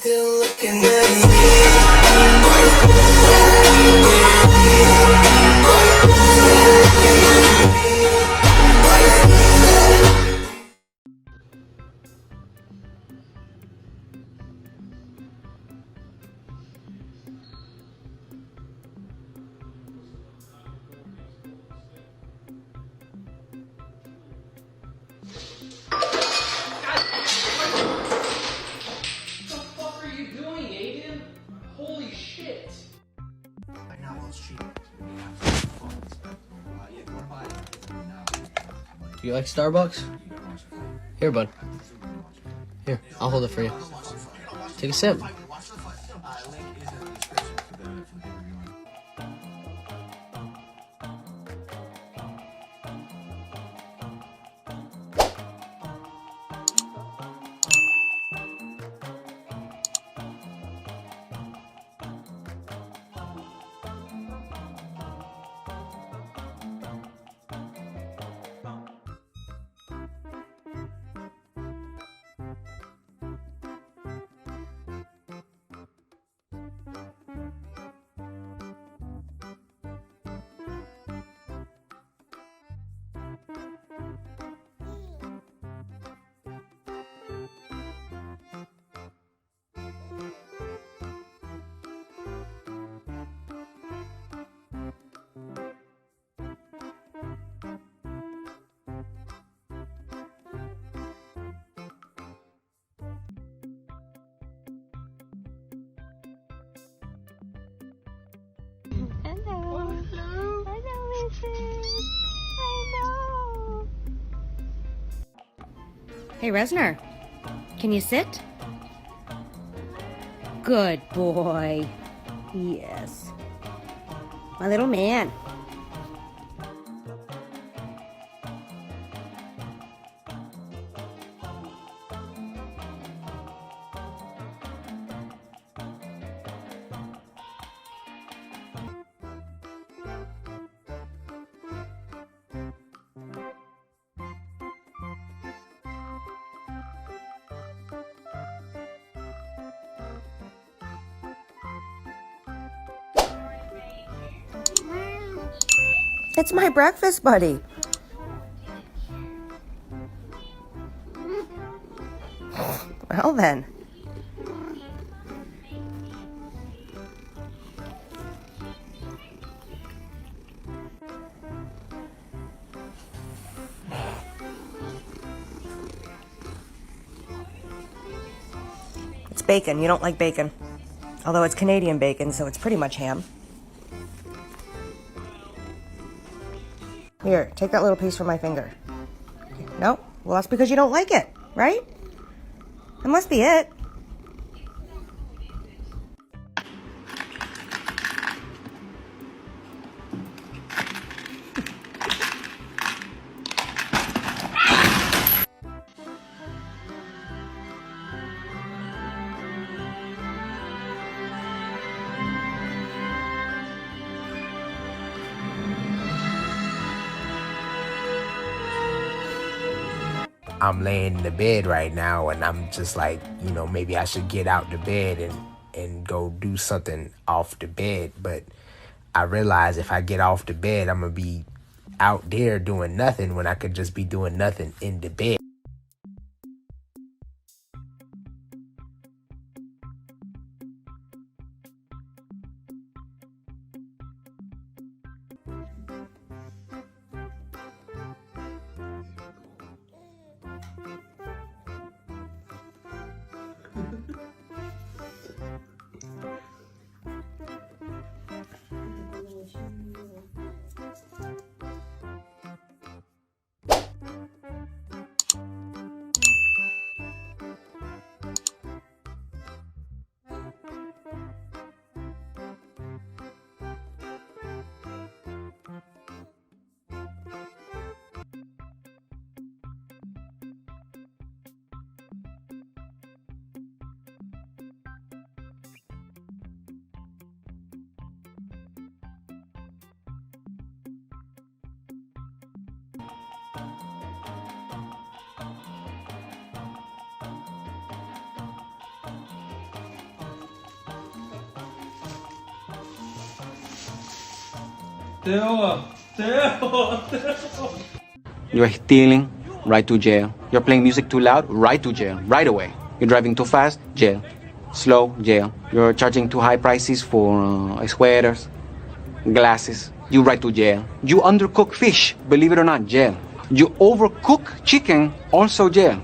Still looking Do you like Starbucks? Here, bud. Here, I'll hold it for you. Take a sip. Hello. Hello, Mrs. I know. Hey, Resner, can you sit? Good boy. Yes. My little man. It's my breakfast buddy. Well then. It's bacon. You don't like bacon. Although it's Canadian bacon, so it's pretty much ham. Here, take that little piece from my finger. No? Well, that's because you don't like it, right? That must be it. I'm laying in the bed right now and I'm just like, maybe I should get out the bed and go do something off the bed. But I realize if I get off the bed, I'm going to be out there doing nothing when I could just be doing nothing in the bed. You're stealing, right to jail. You're playing music too loud, right to jail, right away. You're driving too fast, jail. Slow, jail. You're charging too high prices for sweaters, glasses. You right to jail. You undercook fish, believe it or not, jail. You overcook chicken, also jail.